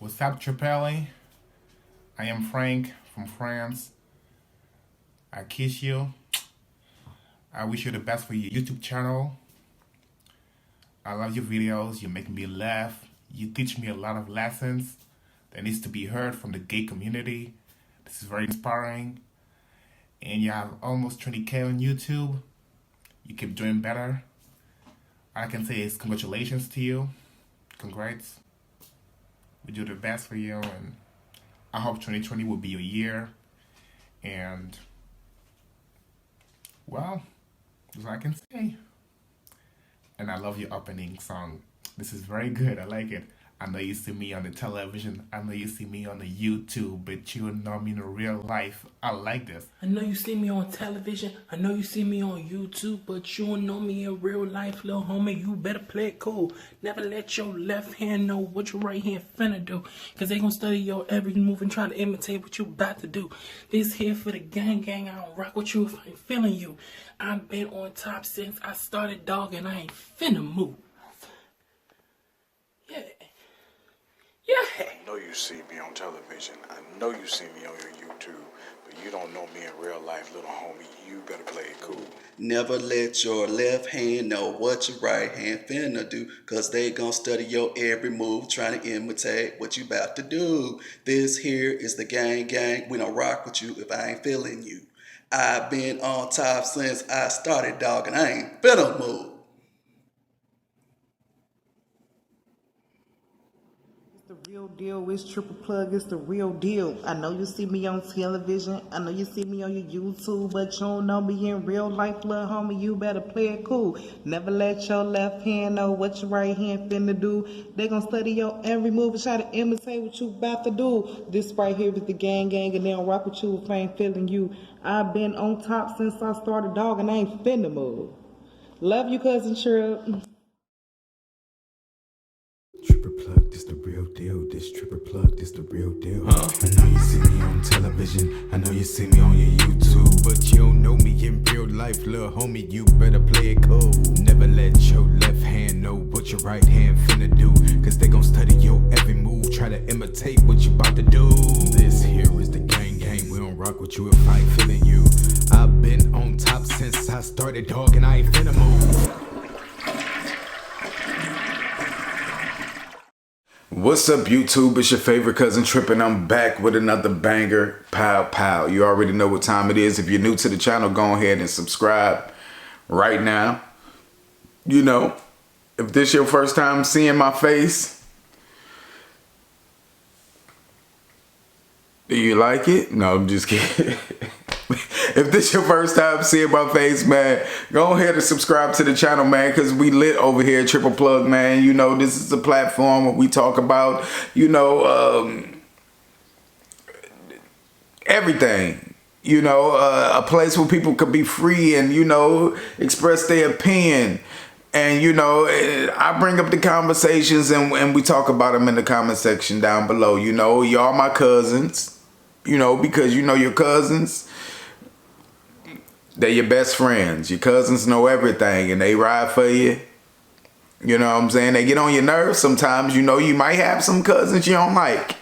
What's up, Tripp? I am Frank from France. I kiss you. I wish you the best for your YouTube channel. I love your videos. You make me laugh. You teach me a lot of lessons that needs to be heard from the gay community. This is very inspiring. And you have almost 20K on YouTube. You keep doing better. All I can say is congratulations to you. Congrats. We do the best for you, and I hope 2020 will be your year. And well, that's all I can say. And I love your opening song. This is very good. I like it. I know you see me on the television. I know you see me on the YouTube, but you know me in real life. I like this. I know you see me on television. I know you see me on YouTube, but you don't know me in real life, little homie. You better play it cool. Never let your left hand know what your right hand finna do, cause they gonna study your every move and try to imitate what you about to do. This here for the gang. I don't rock with you if I ain't feeling you. I've been on top since I started, dog, and I ain't finna move. Yeah. I know you see me on television. I know you see me on your YouTube, but you don't know me in real life, little homie. You better play it cool. Never let your left hand know what your right hand finna do, cause they gon' study your every move, trying to imitate what you about to do. This here is the gang. We don't rock with you if I ain't feeling you. I've been on top since I started, dog, and I ain't finna move. The real deal is Triple Plug. It's the real deal. I know you see me on television. I know you see me on your YouTube, but you don't know me in real life, little homie. You better play it cool. Never let your left hand know what your right hand finna do. They gonna study your every move and try to imitate what you about to do. This right here is the gang, and they don't rock with you if I ain't feeling you. I've been on top since I started, dog, and I ain't finna move. Love you, cousin Tripp. Triple plug, this the real deal. This triple plug, this the real deal. I know you see me on television. I know you see me on your YouTube, but you don't know me in real life, little homie. You better play it cool. Never let your left hand know what your right hand finna do, cause they gon' study your every move, try to imitate what you about to do. This here is the gang. We don't rock with you if I ain't feeling you. I've been on top since I started, dog, and I ain't finna move. What's up, YouTube? It's your favorite cousin Tripp, and I'm back with another banger. Pow. You already know what time it is. If you're new to the channel, go ahead and subscribe right now. You know, if this your first time seeing my face, do you like it? No, I'm just kidding. If this your first time seeing my face, man, go ahead and subscribe to the channel, man, because we lit over here at Triple Plug, man. You know, this is a platform where we talk about, you know, everything. You know, a place where people could be free and, you know, express their opinion. And, you know, I bring up the conversations and we talk about them in the comment section down below. You know, y'all my cousins, you know, because, you know, your cousins, they're your best friends. Your cousins know everything and they ride for you. You know what I'm saying? They get on your nerves sometimes. You know, you might have some cousins you don't like.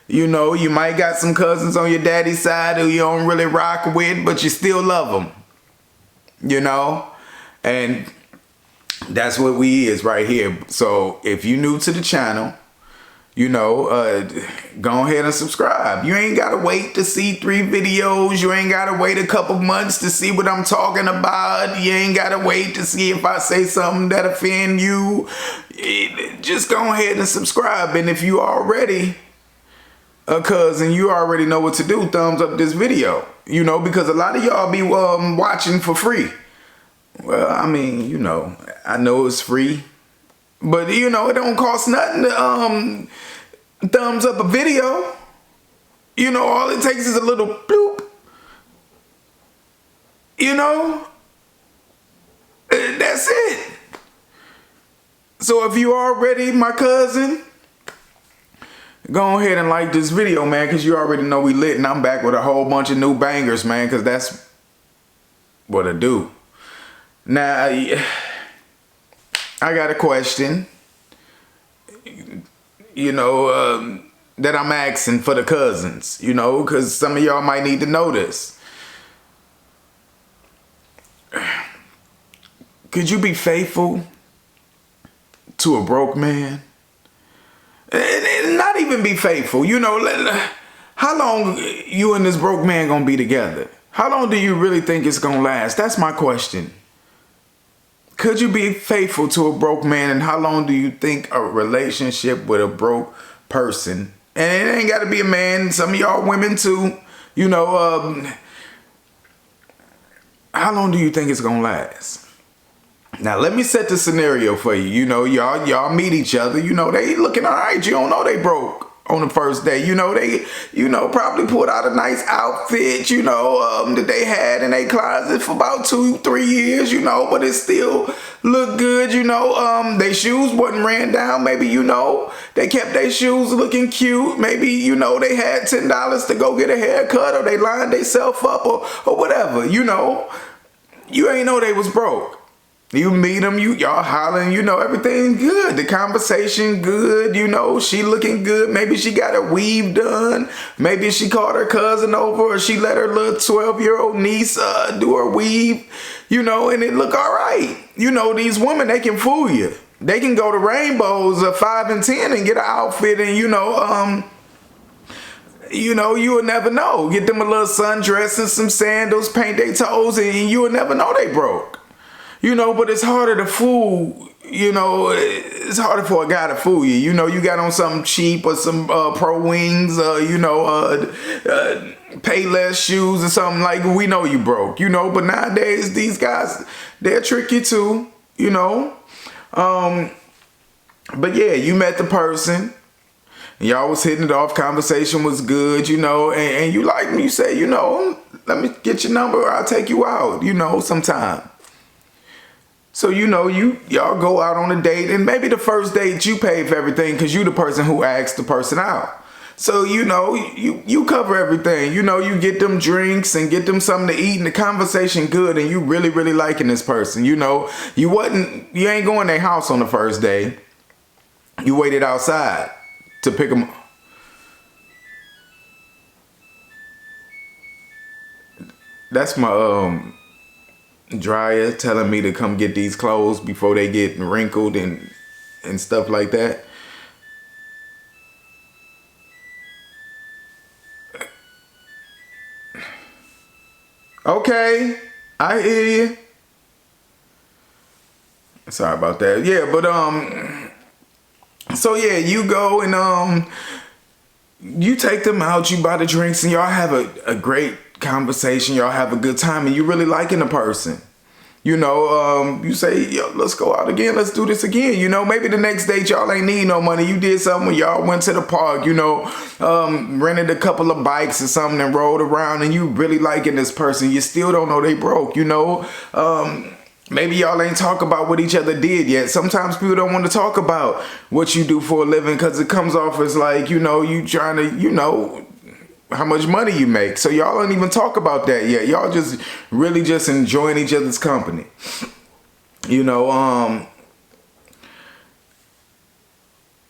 You know, you might got some cousins on your daddy's side who you don't really rock with, but you still love them. You know? And that's what we is right here. So if you're new to the channel, you know, go ahead and subscribe. You ain't gotta wait to see 3 videos. You ain't gotta wait a couple months to see what I'm talking about. You ain't gotta wait to see if I say something that offend you. Just go ahead and subscribe. And if you already a cousin, you already know what to do. Thumbs up this video. You know, because a lot of y'all be watching for free. Well, I mean, you know, I know it's free. But, you know, it don't cost nothing to thumbs up a video. You know, all it takes is a little bloop. You know? That's it. So if you already my cousin, go ahead and like this video, man, because you already know we lit. And I'm back with a whole bunch of new bangers, man, because that's what I do. Now, I got a question. that I'm asking for the cousins, because some of y'all might need to know this. Could you be faithful to a broke man? And not even be faithful, how long you and this broke man gonna be together? How long do you really think it's gonna last? That's my question. Could you be faithful to a broke man, and how long do you think a relationship with a broke person, and it ain't gotta be a man, some of y'all women too, how long do you think it's gonna last? Now let me set the scenario for you. Y'all meet each other. They looking all right. You don't know they broke on the first day. They probably pulled out a nice outfit. That they had in their closet for about 2-3 years. But it still look good. Their shoes wasn't ran down. Maybe they kept their shoes looking cute. Maybe they had $10 to go get a haircut, or they lined themselves up, or whatever. You ain't know they was broke. You meet them, y'all hollering, everything good. The conversation good, she looking good. Maybe she got her weave done. Maybe she called her cousin over, or she let her little 12-year-old niece do her weave, and it look all right. These women, they can fool you. They can go to Rainbows 5 and 10 and get an outfit, and you'll never know. Get them a little sundress and some sandals, paint their toes, and you'll never know they broke. But it's harder to fool, it's harder for a guy to fool you. You got on something cheap, or some Pro Wings, Payless shoes or something, like, we know you broke, but nowadays these guys, they'll trick you too, but yeah, you met the person, y'all was hitting it off, conversation was good, and you like me, you say, let me get your number, I'll take you out, sometime. So, y'all go out on a date, and maybe the first date you pay for everything because you the person who asked the person out. So, you cover everything. You get them drinks and get them something to eat, and the conversation good, and you really, really liking this person. You ain't going to their house on the first day. You waited outside to pick them. That's my dryer telling me to come get these clothes before they get wrinkled and stuff like that. Okay, I hear you. Sorry about that. Yeah, but so yeah, you go and you take them out, you buy the drinks, and y'all have a great conversation, y'all have a good time, and you really liking the person. You say, yo, let's go out again, let's do this again. Maybe the next date y'all ain't need no money. You did something when y'all went to the park, rented a couple of bikes or something and rode around, and you really liking this person. You still don't know they broke, maybe y'all ain't talk about what each other did yet. Sometimes people don't want to talk about what you do for a living because it comes off as like, you trying to, how much money you make. So y'all don't even talk about that yet. Y'all just really just enjoying each other's company.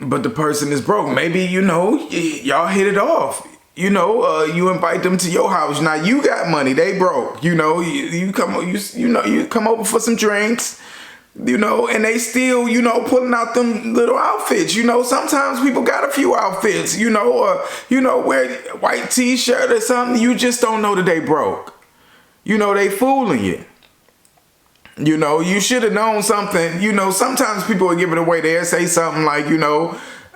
But the person is broke. Maybe, y'all hit it off. You invite them to your house. Now you got money, they broke. You come over for some drinks. And they still, pulling out them little outfits. Sometimes people got a few outfits, or, wear a white t-shirt or something. You just don't know that they broke. They fooling you. You should have known something. Sometimes people will give it away. They'll say something like, I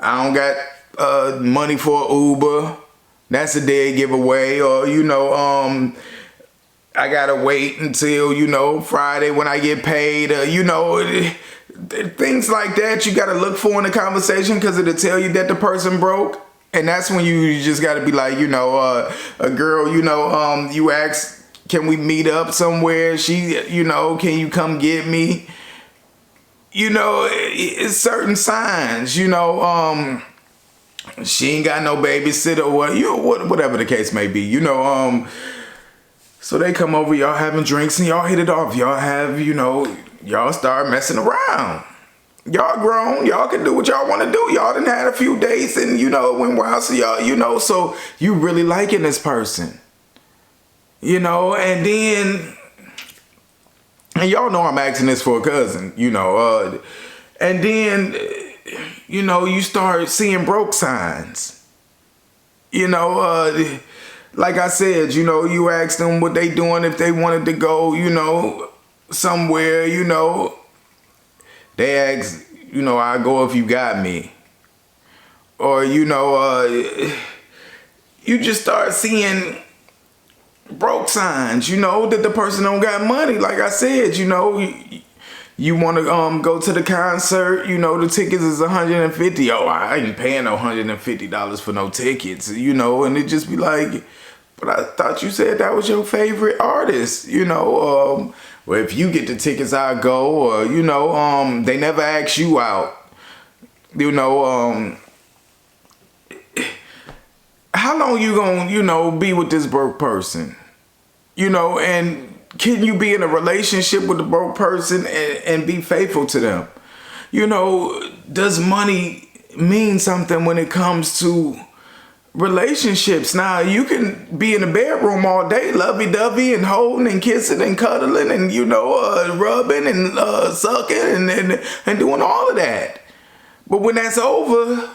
don't got money for Uber. That's a dead giveaway. Or, I gotta wait until, Friday when I get paid, things like that you gotta look for in the conversation because it'll tell you that the person broke. And that's when you just gotta be like, a girl, you ask, can we meet up somewhere? She, can you come get me? It's certain signs, she ain't got no babysitter or whatever the case may be, So they come over, y'all having drinks, and y'all hit it off. Y'all have, y'all start messing around. Y'all grown. Y'all can do what y'all want to do. Y'all done had a few dates and, you know, it went wild. So y'all, you know, so you really liking this person. You know, and then, and y'all know I'm asking this for a cousin, you know, and then, you know, you start seeing broke signs. You know, like I said, you know, you ask them what they doing if they wanted to go, you know, somewhere, you know. They ask, you know, I go if you got me. Or, you know, you just start seeing broke signs, you know, that the person don't got money. Like I said, you know, you want to go to the concert, you know, the tickets is $150. Oh, I ain't paying no $150 for no tickets, you know, and it just be like, but I thought you said that was your favorite artist, you know. Well, if you get the tickets, I'll go. Or, you know, they never ask you out. You know, how long you gonna, you know, be with this broke person? You know, and can you be in a relationship with a broke person and be faithful to them? You know, does money mean something when it comes to relationships? Now, you can be in the bedroom all day, lovey-dovey and holding and kissing and cuddling and, you know, rubbing and sucking and doing all of that. But when that's over,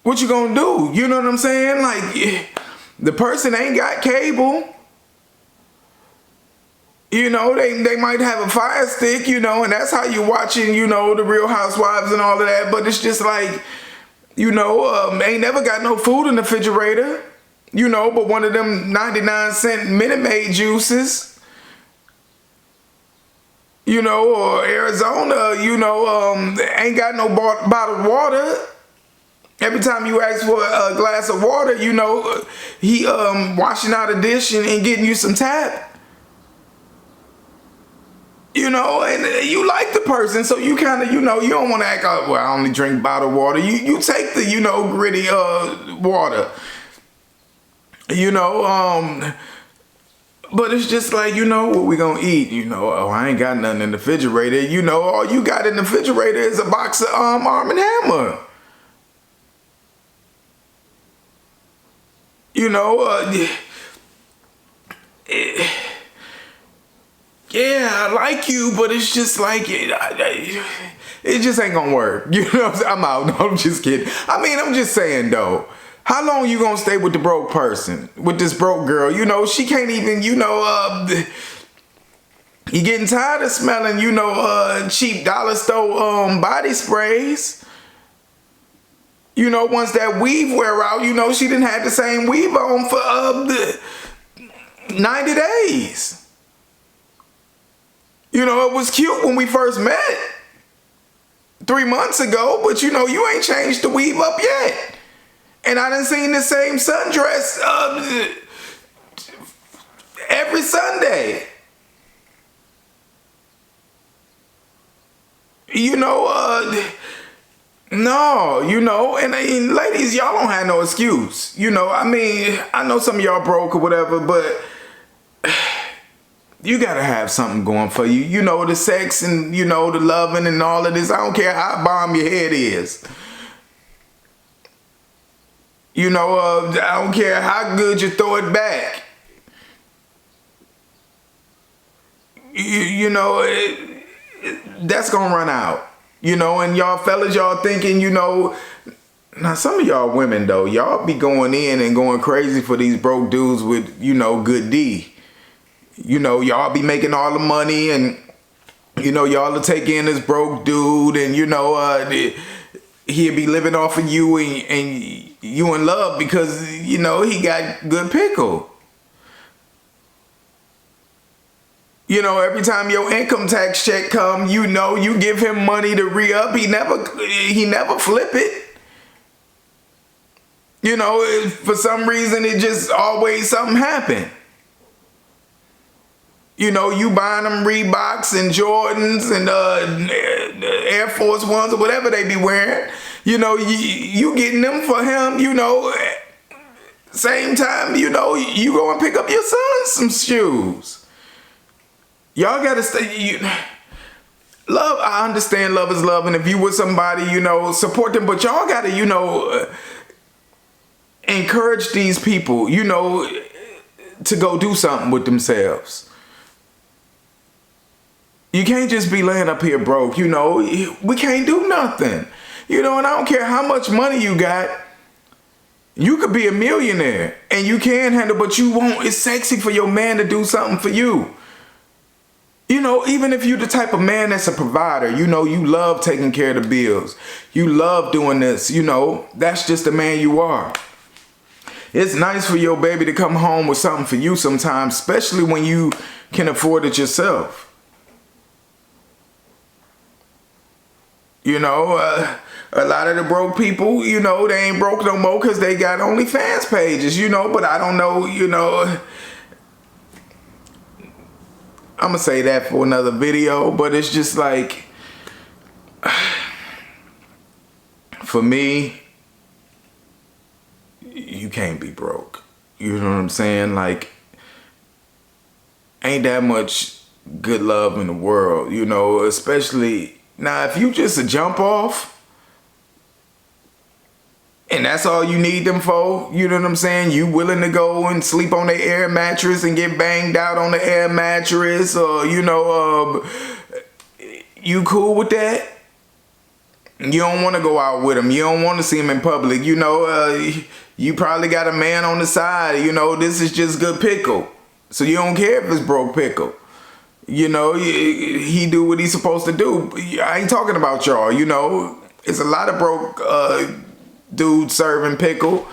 what you gonna do? You know what I'm saying? Like, the person ain't got cable. You know, they might have a Fire Stick, you know, and that's how you watching, you know, the Real Housewives and all of that. But it's just like, you know, ain't never got no food in the refrigerator, you know, but one of them 99-cent Minute Maid juices, you know, or Arizona, you know, ain't got no bottled water. Every time you ask for a glass of water, you know, he washing out a dish and getting you some tap. You know, and you like the person, so you kind of, you know, you don't want to act like, well, I only drink bottled water. You take the, you know, gritty water. You know, but it's just like, you know, what we gonna eat? You know, oh, I ain't got nothing in the refrigerator. You know, all you got in the refrigerator is a box of Arm & Hammer. You know, yeah, I like you, but it's just like, it just ain't gonna work. You know what I'm saying? I'm out. No, I'm just kidding. I mean, I'm just saying, though. How long you gonna stay with the broke person? With this broke girl? You know, she can't even, you know, you getting tired of smelling, you know, cheap dollar store body sprays. You know, once that weave wear out, you know, she didn't have the same weave on for 90 days. You know, it was cute when we first met 3 months ago, but you know, you ain't changed the weave up yet. And I done seen the same sundress every Sunday. You know, no, you know, and ladies, y'all don't have no excuse. You know, I mean, I know some of y'all broke or whatever, but you gotta have something going for you. You know, the sex and, you know, the loving and all of this. I don't care how bomb your head is. You know, I don't care how good you throw it back. You know, that's gonna run out. You know, and y'all fellas, y'all thinking, you know, now some of y'all women though, y'all be going in and going crazy for these broke dudes with, you know, good D. You know, y'all be making all the money and, you know, y'all will take in this broke dude and, you know, he'll be living off of you and you in love because, you know, he got good pickle. You know, every time your income tax check come, you know, you give him money to re-up. He never flip it. You know, for some reason, it just always something happen. You know, you buying them Reeboks and Jordans and Air Force Ones or whatever they be wearing. You know, you getting them for him, you know. Same time, you know, you go and pick up your son some shoes. Y'all gotta stay. love, I understand love is love, and if you with somebody, you know, support them, but y'all gotta, you know, encourage these people, you know, to go do something with themselves. You can't just be laying up here broke, you know. We can't do nothing. You know, and I don't care how much money you got. You could be a millionaire and you can handle, but you won't. It's sexy for your man to do something for you. You know, even if you're the type of man that's a provider, you know, you love taking care of the bills. You love doing this, you know, that's just the man you are. It's nice for your baby to come home with something for you sometimes, especially when you can afford it yourself. You know, a lot of the broke people, you know, they ain't broke no more because they got OnlyFans pages, you know, but I don't know, you know. I'm going to say that for another video, but it's just like, for me, you can't be broke. You know what I'm saying? Like, ain't that much good love in the world, you know, especially now if you just a jump off and that's all you need them for, you know what I'm saying? You willing to go and sleep on the air mattress and get banged out on the air mattress, or, you know, you cool with that? You don't want to go out with him. You don't want to see him in public. You know, you probably got a man on the side. You know, this is just good pickle. So you don't care if it's broke pickle. You know, he do what he's supposed to do. I ain't talking about y'all, you know. It's a lot of broke dudes serving pickle.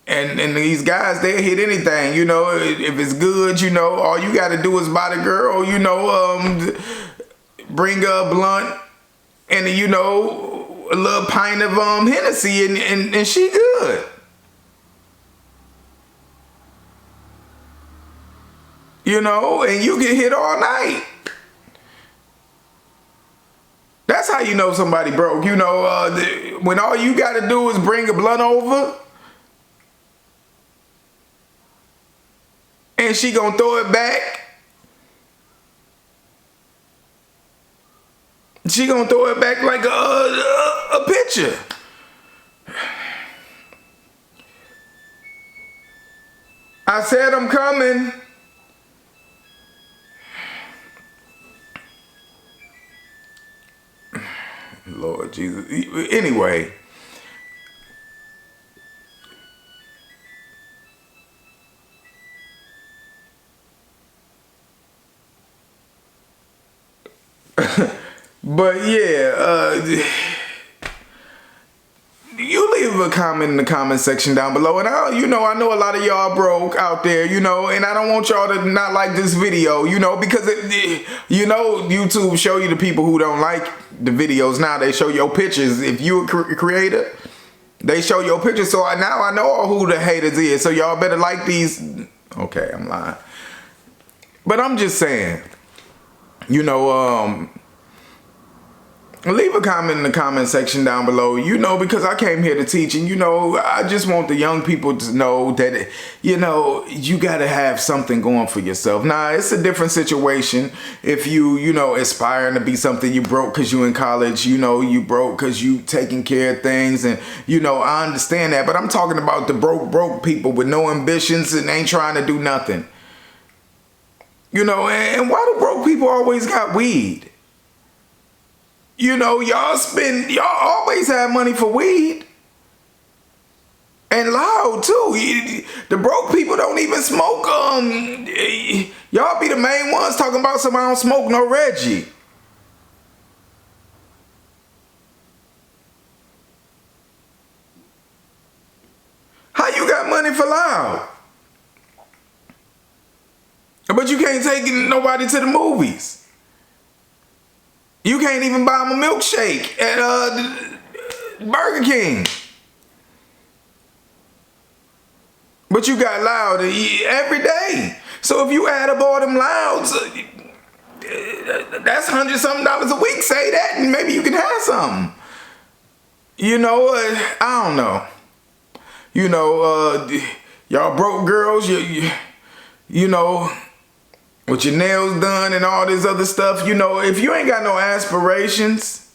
And these guys, they'll hit anything, you know. If it's good, you know, all you got to do is buy the girl, you know, bring her a blunt and, you know, a little pint of Hennessy and she good. You know, and you get hit all night. That's how you know somebody broke. You know, when all you got to do is bring a blunt over and she gonna throw it back. She gonna throw it back like a pitcher. I said I'm coming. Lord Jesus. Anyway. But yeah, you leave a comment in the comment section down below, and I know a lot of y'all broke out there, you know, and I don't want y'all to not like this video, you know, because you know, YouTube show you the people who don't like the videos. Now they show your pictures. If you a creator, they show your pictures. So now I know who the haters is. So y'all better like these. Okay, I'm lying, but I'm just saying, you know, leave a comment in the comment section down below, you know, because I came here to teach, and, you know, I just want the young people to know that, you know, you got to have something going for yourself. Now, it's a different situation if you know, aspiring to be something. You broke because you in college, you know, you broke because you taking care of things, and, you know, I understand that, but I'm talking about the broke people with no ambitions and ain't trying to do nothing. You know, and why do broke people always got weed? You know, y'all always have money for weed. And loud too. The broke people don't even smoke. Y'all be the main ones talking about somebody don't smoke no Reggie. How you got money for loud? But you can't take nobody to the movies. You can't even buy them a milkshake at Burger King. But you got loud every day. So if you add up all them louds, that's $100-something a week. Say that and maybe you can have something. You know, I don't know. You know, y'all broke girls, you know, with your nails done and all this other stuff. You know, if you ain't got no aspirations,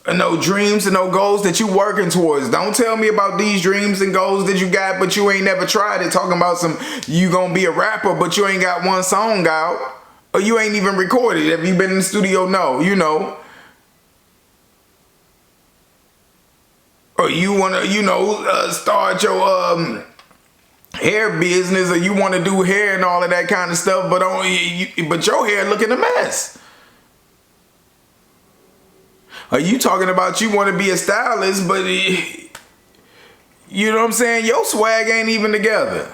and no dreams and no goals that you working towards. Don't tell me about these dreams and goals that you got, but you ain't never tried it. Talking about you gonna be a rapper, but you ain't got one song out. Or you ain't even recorded. Have you been in the studio? No, you know. Or you wanna, start your hair business, or you wanna do hair and all of that kind of stuff, but your hair looking a mess. Are you talking about you want to be a stylist, but you know what I'm saying? Your swag ain't even together.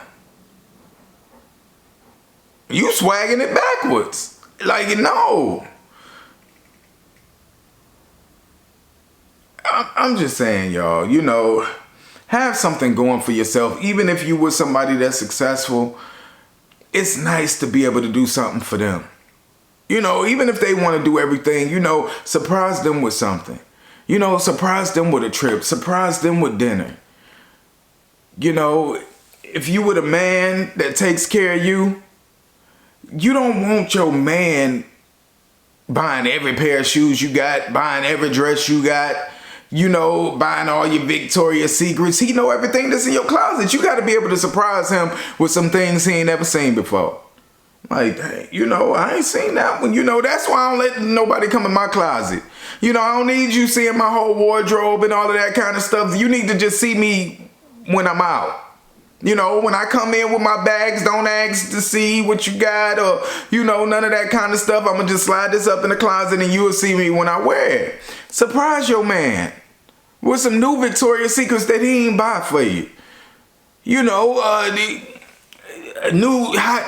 You swagging it backwards. Like, no. I'm just saying, y'all, you know, have something going for yourself. Even if you were somebody that's successful, it's nice to be able to do something for them. You know, even if they want to do everything, you know, surprise them with something. You know, surprise them with a trip. Surprise them with dinner. You know, if you were the man that takes care of you, you don't want your man buying every pair of shoes you got, buying every dress you got, you know, buying all your Victoria's Secrets. He know everything that's in your closet. You got to be able to surprise him with some things he ain't ever seen before. Like, hey, you know, I ain't seen that one. You know, that's why I don't let nobody come in my closet. You know, I don't need you seeing my whole wardrobe and all of that kind of stuff. You need to just see me when I'm out. You know, when I come in with my bags, don't ask to see what you got or, you know, none of that kind of stuff. I'm going to just slide this up in the closet and you will see me when I wear it. Surprise your man with some new Victoria's Secrets that he ain't buy for you. You know, new hot